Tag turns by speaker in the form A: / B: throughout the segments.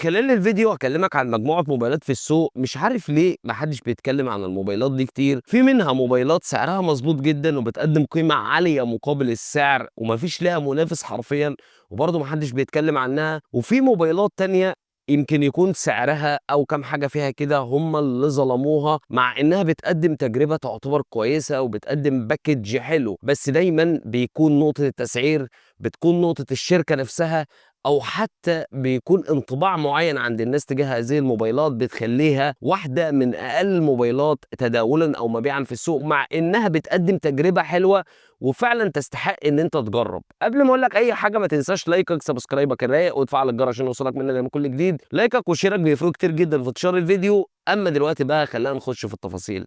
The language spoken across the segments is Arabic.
A: خلال الفيديو هكلمك عن مجموعة موبايلات في السوق، مش عارف ليه محدش بيتكلم عن الموبايلات دي كتير. في منها موبايلات سعرها مظبوط جدا وبتقدم قيمة عالية مقابل السعر ومفيش لها منافس حرفيا، وبرضه محدش بيتكلم عنها. وفي موبايلات تانية يمكن يكون سعرها او كام حاجة فيها كده هم اللي ظلموها، مع انها بتقدم تجربة تعتبر كويسة وبتقدم باكج حلو، بس دايما بيكون نقطة التسعير، بتكون نقطة الشركة نفسها، او حتى بيكون انطباع معين عند الناس تجاه هذه الموبايلات بتخليها واحده من اقل الموبايلات تداولا او مبيعا في السوق، مع انها بتقدم تجربه حلوه وفعلا تستحق ان انت تجرب. قبل ما اقول لك اي حاجه ما تنساش لايكك، سبسكرايبك الرايق، وتفعل الجرس عشان يوصلك مننا لما كل جديد. لايكك وشيرك بيفرقوا كتير جدا في انتشار الفيديو. اما دلوقتي بقى خلينا نخش في التفاصيل.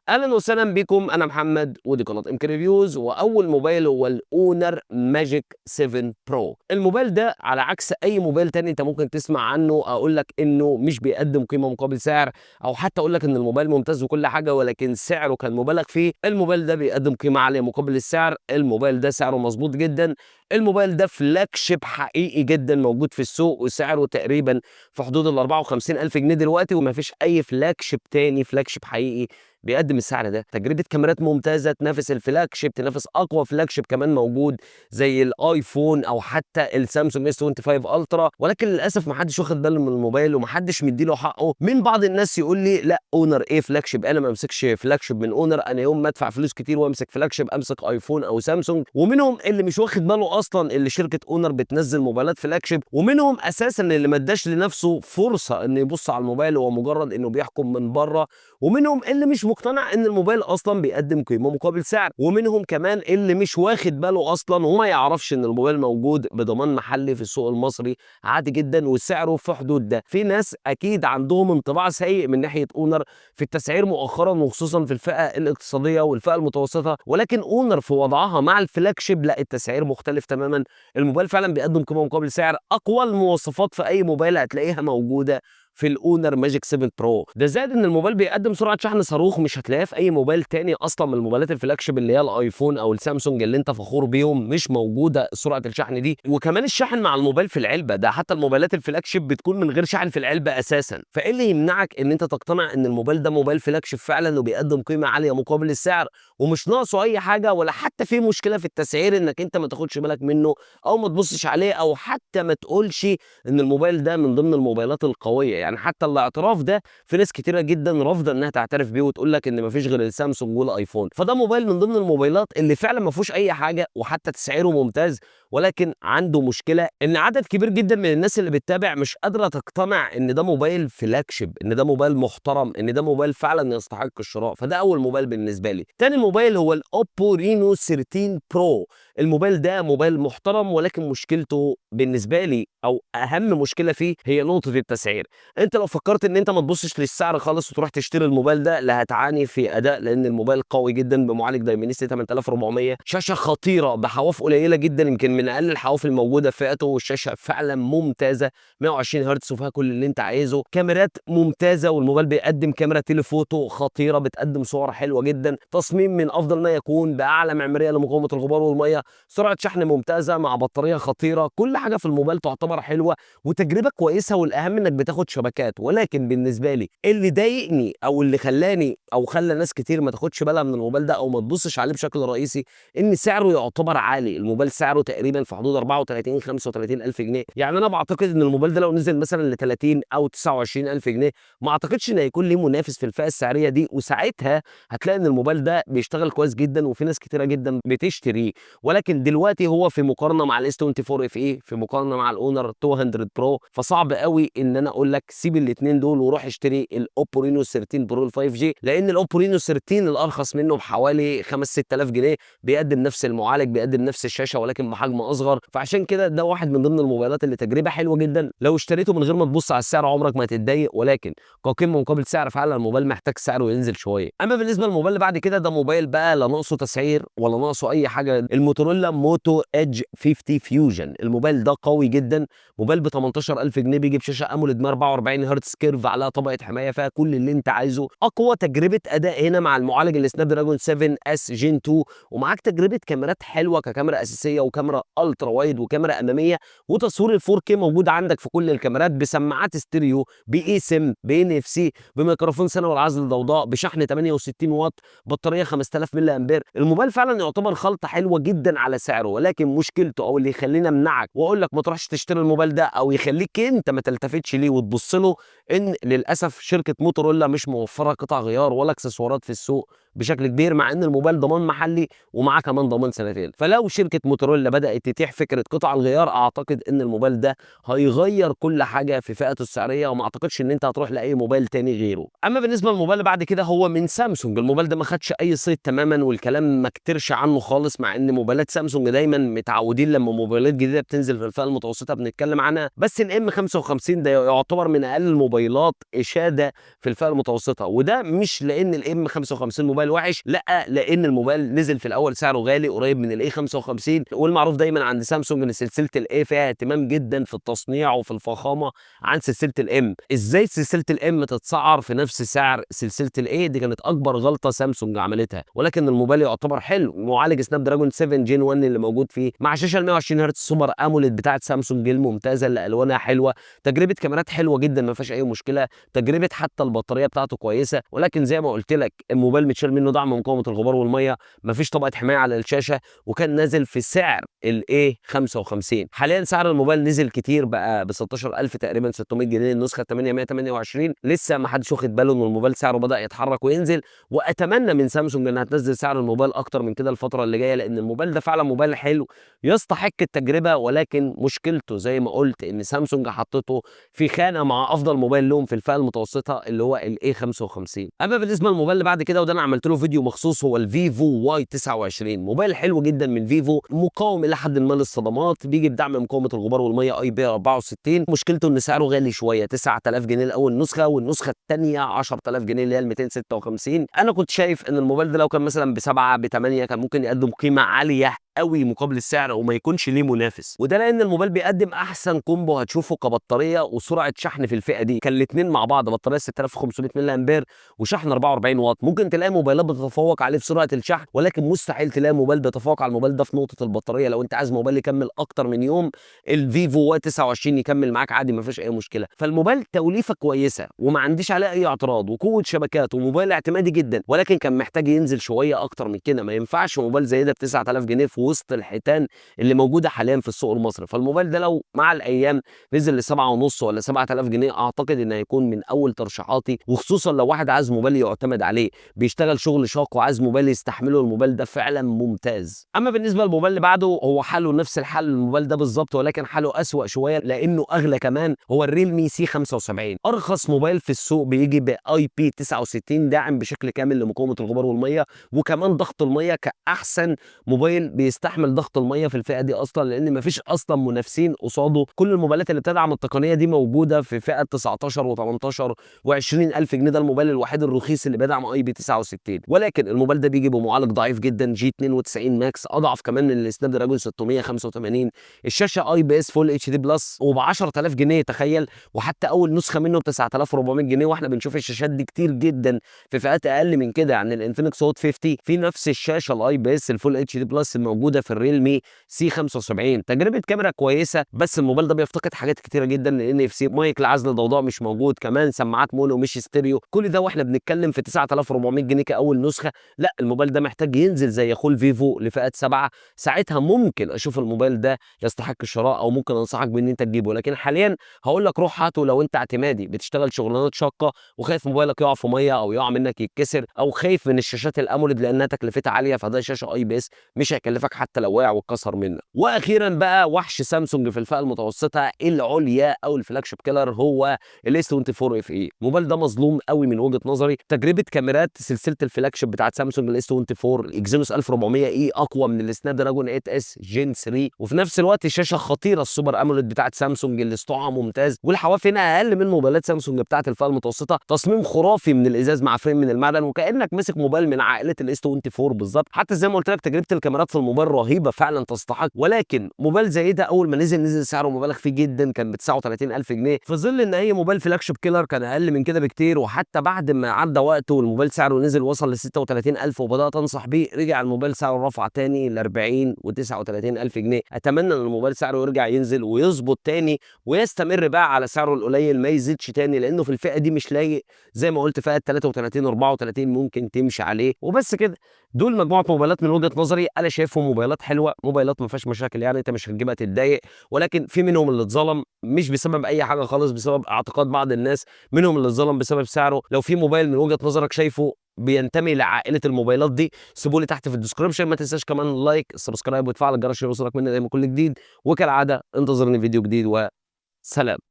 A: اهلا وسهلا بكم، انا محمد ودي قناه ام كي ريفيوز. واول موبايل هو الاونر ماجيك 7 برو. الموبايل ده على عكس اي موبايل تاني انت ممكن تسمع عنه اقول لك انه مش بيقدم قيمه مقابل سعر، او حتى اقول لك ان الموبايل ممتاز وكل حاجه ولكن سعره كان مبالغ فيه. الموبايل ده بيقدم قيمه عاليه مقابل السعر. الموبايل ده سعره مظبوط جدا. الموبايل ده فلاج شيب حقيقي جدا موجود في السوق، وسعره تقريبا في حدود ال 54,000 جنيه دلوقتي، ومفيش اي فلاج شيب تاني فلاج شيب حقيقي بيقدم السعر ده. تجربه كاميرات ممتازه تنافس الفلاج شيب، تنافس اقوى فلاج شيب كمان موجود زي الايفون او حتى السامسونج اس 25 الترا. ولكن للاسف ما حدش واخد باله من الموبايل وما حدش مديله حقه. من بعض الناس يقول لي لا اونر ايه فلاج شيب، انا ما امسكش فلاج شيب من اونر، انا يوم ما ادفع فلوس كتير وامسك فلاج شيب امسك ايفون او سامسونج. ومنهم اللي مش واخد باله اصلا اللي شركه اونر بتنزل موبايلات فلاج شيب، ومنهم اساسا اللي ما اداش لنفسه فرصه انه يبص على الموبايل هو مجرد انه بيحكم من بره، ومنهم اللي مش مقتنع ان الموبايل اصلا بيقدم قيمه مقابل سعر، ومنهم كمان اللي مش واخد باله اصلا وما يعرفش ان الموبايل موجود بضمان محلي في السوق المصري عادي جدا وسعره في حدود ده. في ناس اكيد عندهم انطباع سيء من ناحيه اونر في التسعير مؤخرا، وخصوصا في الفئه الاقتصاديه والفئه المتوسطه، ولكن اونر في وضعها مع الفلاج شيب لا، التسعير مختلف تماما. الموبايل فعلا بيقدم قيمه مقابل سعر. اقوى المواصفات في اي موبايل هتلاقيها موجوده في الاونر ماجيك 7 برو. ده زائد ان الموبايل بيقدم سرعه شحن صاروخ مش هتلاقيها في اي موبايل تاني اصلا من الموبايلات الفلاج شيب اللي هي الايفون او السامسونج اللي انت فخور بيهم، مش موجوده سرعه الشحن دي. وكمان الشحن مع الموبايل في العلبه ده، حتى الموبايلات الفلاج شيب بتكون من غير شحن في العلبه اساسا. فايه اللي يمنعك ان انت تقتنع ان الموبايل ده موبايل فلاج شيب فعلا وبيقدم قيمه عاليه مقابل السعر ومش ناقصه اي حاجه، ولا حتى في مشكله في التسعير انك انت ما تاخدش بالك منه او ما تبصش عليه، او حتى ما تقولش ان الموبايل ده من ضمن الموبايلات القويه؟ يعني حتى الاعتراف ده في ناس كتيره جدا رافضه انها تعترف بيه وتقول لك ان مفيش غير السامسونج والايفون. فده موبايل من ضمن الموبايلات اللي فعلا ما فيهوش اي حاجه وحتى تسعيره ممتاز، ولكن عنده مشكله ان عدد كبير جدا من الناس اللي بتتابع مش قادره تقتنع ان ده موبايل فلاج شيب، ان ده موبايل محترم، ان ده موبايل فعلا يستحق الشراء. فده اول موبايل بالنسبه لي. تاني موبايل هو الاوبو رينو 13 برو. الموبايل ده موبايل محترم، ولكن مشكلته بالنسبه لي او اهم مشكله فيه هي نقطه التسعير. انت لو فكرت ان انت ما تبصش للسعر خالص وتروح تشتري الموبايل ده، لا هتعاني في اداء، لان الموبايل قوي جدا بمعالج دايمنسيتي 8400، شاشه خطيره بحواف قليله جدا يمكن من اقل الحواف الموجوده في فئته، والشاشه فعلا ممتازه 120 هرتز وفيها كل اللي انت عايزه. كاميرات ممتازه، والموبايل بيقدم كاميرا تيليفوتو خطيره بتقدم صور حلوه جدا. تصميم من افضل ما يكون باعلى معماريه لمقاومه الغبار والميه. سرعه شحن ممتازه مع بطاريه خطيره. كل حاجه في الموبايل تعتبر حلوه وتجربه كويسه، والاهم انك بتاخد شبكات. ولكن بالنسبه لي اللي ضايقني او اللي خلاني او خلى ناس كتير ما تاخدش بالها من الموبايل ده او ما تبصش عليه بشكل رئيسي، ان سعره يعتبر عالي. الموبايل سعره تقريبا في حدود 34 35 الف جنيه. يعني انا بعتقد ان الموبايل ده لو نزل مثلا ل 30 او 29 الف جنيه ما اعتقدش ان هيكون ليه منافس في الفئه السعريه دي، وساعتها هتلاقي ان الموبايل ده بيشتغل كويس جدا وفي ناس كتيره جدا بتشتريه. ولكن دلوقتي هو في مقارنه مع الاس 24 اف اي، في مقارنه مع الاونر 200 برو، فصعب قوي ان انا اقول لك سيب الاثنين دول وروح اشتري الاوبو رينو 13 برو ال 5 جي، لان الاوبو رينو 13 الارخص منه بحوالي 5 6000 جنيه بيقدم نفس المعالج، بيقدم نفس الشاشه، ولكن بحجم بحجم اصغر، فعشان كده ده واحد من ضمن الموبايلات اللي تجربه حلوه جدا لو اشتريته من غير ما تبص على السعر عمرك ما هتتضايق، ولكن كقيمه مقابل سعر فعلا الموبايل محتاج سعره ينزل شويه. اما بالنسبه للموبايل اللي بعد كده، ده موبايل بقى لا ناقصه تسعير ولا ناقصه اي حاجه، الموتورولا موتو ايدج 50 فيوجن. الموبايل ده قوي جدا، موبايل ب 18000 جنيه، بيجي بشاشه اموليد 144 هرتز كيرف عليها طبقه حمايه فيها كل اللي انت عايزه، اقوى تجربه اداء هنا مع المعالج السناب دراجون 7 اس جين 2، ومعاك تجربه كاميرات حلوه ككاميرا اساسيه وكاميرا الترا وايد وكاميرا اماميه، وتصوير ال 4K موجود عندك في كل الكاميرات، بسماعات ستيريو، باي سم، بان اف سي، بميكروفون ثانوي العزل الضوضاء، بشحن 68 واط، بطاريه 5000 ملي امبير. الموبايل فعلا يعتبر خلطه حلوه جدا على سعره، ولكن مشكلته او اللي يخلينا امنعك واقول لك ما تروحش تشتري الموبايل ده او يخليك انت ما تلتفتش ليه وتبص له، ان للاسف شركه موتورولا مش موفره قطع غيار ولا اكسسوارات في السوق بشكل كبير، مع ان الموبايل ضمان محلي ومعاه كمان ضمان سنتين. فلو شركه موتورولا بدات تتيح فكره قطع الغيار، اعتقد ان الموبايل ده هيغير كل حاجه في فئته السعريه، وما اعتقدش ان انت هتروح لاي موبايل تاني غيره. اما بالنسبه للموبايل اللي بعد كده، هو من سامسونج. الموبايل ده ما خدش اي صيت تماما، والكلام ما كترش عنه خالص، مع ان موبايلات سامسونج دايما متعودين لما موبايلات جديده بتنزل في الفئه المتوسطه بنتكلم عنها. بس الام 55 ده يعتبر من اقل الموبايلات اشاده في الفئه المتوسطه، وده مش لان الام 55 موبايل وحش، لا، لان الموبايل نزل في الاول سعره غالي قريب من الاي 55، والمعروف دايما عند سامسونج ان سلسله الاي فيها اهتمام جدا في التصنيع وفي الفخامه عن سلسله الام. ازاي سلسله الام تتسعر في نفس سعر سلسله الاي؟ دي كانت اكبر غلطه سامسونج عملتها، ولكن الموبايل يعتبر حلو. معالج سناب دراجون 7 جين 1 اللي موجود فيه، مع شاشه 120 هرتز سوبر اموليد بتاعه سامسونج الممتازه اللي الوانها حلوه، تجربه كاميرات حلوه جدا ما فيهاش اي مشكله، تجربه حتى البطاريه بتاعته كويسه، ولكن زي ما قلت لك الموبايل متشال منه دعم مقاومه الغبار والميه، ما فيش طبقه حمايه على الشاشه، وكان نازل في سعر الاي 55. حاليا سعر الموبايل نزل كتير بقى ب 16000 تقريبا 600 جنيه النسخه 828، لسه ما حدش واخد باله ان الموبايل سعره بدا يتحرك وينزل، واتمنى من سامسونج انها تنزل سعر الموبايل اكتر من كده الفتره اللي جايه، لان الموبايل ده فعلا موبايل حلو يستحق التجربه، ولكن مشكلته زي ما قلت ان سامسونج حطته في خانه مع افضل موبايل لهم في الفئه المتوسطه اللي هو الاي 55. اما بالنسبه للموبايل اللي بعد كده، وده انا عملت له فيديو مخصوص، هو الفيفو واي 29. موبايل حلو جدا من فيفو، مقاوم الى حد ما للصدمات، بيجي بدعم مقاومه الغبار والميه اي بي 64. مشكلته ان سعره غالي شويه، 9000 جنيه لاول نسخه، والنسخه الثانيه 10000 جنيه اللي هي ال 256. انا كنت شايف ان الموبايل ده لو كان مثلا ب7 ب8 كان ممكن يقدم قيمه عاليه قوي مقابل السعر وما يكونش ليه منافس، وده لان الموبايل بيقدم احسن كومبو هتشوفه كبطاريه وسرعه شحن في الفئه دي. كان الاثنين مع بعض بطاريه 6500 ملي امبير وشحن 44 واط. ممكن تلاقي موبايلات بتتفوق عليه في سرعه الشحن، ولكن مستحيل تلاقي موبايل بيتفوق على الموبايل ده في نقطه البطاريه. لو انت عايز موبايل يكمل اكتر من يوم، الفيفو واي 29 يكمل معاك عادي ما فيش اي مشكله. فالموبايل توليفه كويسه وما عنديش عليه اي اعتراض، وقوه شبكات، وموبايل اعتمادي جدا، ولكن كان محتاج ينزل شويه اكتر من كده. ما ينفعش موبايل زي ده ب 9000 جنيه في وسط الحيتان اللي موجوده حاليا في السوق المصري. فالموبايل ده لو مع الايام نزل ل 7 ونص ولا 7000 جنيه، اعتقد انه هيكون من اول ترشيحاتي، وخصوصا لو واحد عايز موبايل يعتمد عليه، بيشتغل شغل شاق وعايز موبايل يستحمله، الموبايل ده فعلا ممتاز. اما بالنسبه للموبايل اللي بعده، هو حاله نفس الحل الموبايل ده بالظبط، ولكن حاله اسوأ شويه لانه اغلى كمان، هو الريلمي سي 75. ارخص موبايل في السوق، بيجي باي بي 69 داعم بشكل كامل لمقاومه الغبار والميه، وكمان ضغط الميه كاحسن موبايل بيستحمل ضغط الميه في الفئه دي اصلا، لان مفيش اصلا منافسين قصاده. كل الموبايلات اللي بتدعم التقنيه دي موجوده في فئه 19 و18 و20 الف جنيه. ده الموبايل الوحيد الرخيص اللي بيدعم اي بي 69، ولكن الموبايل ده بيجي بمعالج ضعيف جدا جي 92 ماكس، اضعف كمان من السناب دراجون 685. الشاشه اي بي اس فول اتش دي بلس، وب 10000 جنيه تخيل، وحتى اول نسخه منه ب 9400 جنيه، واحنا بنشوف الشاشات دي كتير جدا في فئات اقل من كده. يعني الانفينكس هوت 50 في نفس الشاشه الاي بي اس الفول اتش دي بلس الموجوده في الريلمي سي 75. تجربه كاميرا كويسه، بس الموبايل ده بيفتقد حاجات كتيره جدا، لان اف سي مايك لعزل الضوضاء مش موجود، كمان سماعات مونو مش ستيريو. كل ده واحنا بنتكلم في 9400 جنيه كاول نسخه. لا، الموبايل ده محتاج ينزل زي اخوه الفيفو لفئه 7، ساعتها ممكن اشوف الموبايل ده يستحق الشراء، او ممكن انصحك بان انت تجيبه. لكن حاليا هقول لك روح هاته لو انت اعتمادي بتشتغل شغلانات شاقه وخايف موبايلك يقع في ميه او يقع منك يتكسر، او خايف من الشاشات الاموليد لانها تكلفتها عاليه، فده شاشه اي بي اس مش هيكلفك معاك حتى لو وقع واتكسر منك. واخيرا بقى وحش سامسونج في الفئه المتوسطه العليا او الفلاج شيب كيلر هو الاس 24 اف اي. الموبايل ده مظلوم قوي من وجهه نظري. تجربه كاميرات سلسله الفلاج شيب بتاعت سامسونج الاس 24 الاكزينوس 1400 اي اقوى من السناب دراجون 8 اس جين 3، وفي نفس الوقت الشاشه خطيره السوبر اموليد بتاعت سامسونج اللي سطوعها ممتاز، والحواف هنا اقل من موبايلات سامسونج بتاعت الفئه المتوسطه. تصميم خرافي من الازاز مع فريم من المعدن، وكانك ماسك موبايل من عائله الاس 24 بالظبط. حتى زي ما قلت لك تجربه الكاميرات في الموبايل رهيبه فعلا تستحق. ولكن موبايل زي ده اول ما نزل سعره مبالغ فيه جدا، كان ب 39,000 جنيه، في ظل ان اي موبايل فلاج شيب كيلر كان اقل من كده بكتير. وحتى بعد ما عدى وقته والموبايل سعره نزل وصل ل 36,000 وبدات انصح بيه، رجع الموبايل سعره رفع تاني ل 40 و39,000 جنيه. اتمنى ان الموبايل سعره يرجع ينزل ويظبط تاني ويستمر بقى على سعره القليل، ما يزيدش تاني، لانه في الفئه دي مش لايق. زي ما قلت فئه 33 34 ممكن تمشي عليه وبس كده. دول مجموعه موبايلات من وجهه نظري انا شايفهم موبايلات حلوه، موبايلات ما فيهاش مشاكل، يعني انت مش هتجيبها تتضايق. ولكن في منهم اللي اتظلم مش بسبب اي حاجه خالص، بسبب اعتقاد بعض الناس. منهم اللي اتظلم بسبب سعره. لو في موبايل من وجهه نظرك شايفه بينتمي لعائله الموبايلات دي، سيبوا لي تحت في الديسكربشن. ما تنساش كمان اللايك، السبسكرايب، وتفعل الجرس عشان يوصلك مني دايما كل جديد. وكالعاده انتظرني فيديو جديد، وسلام.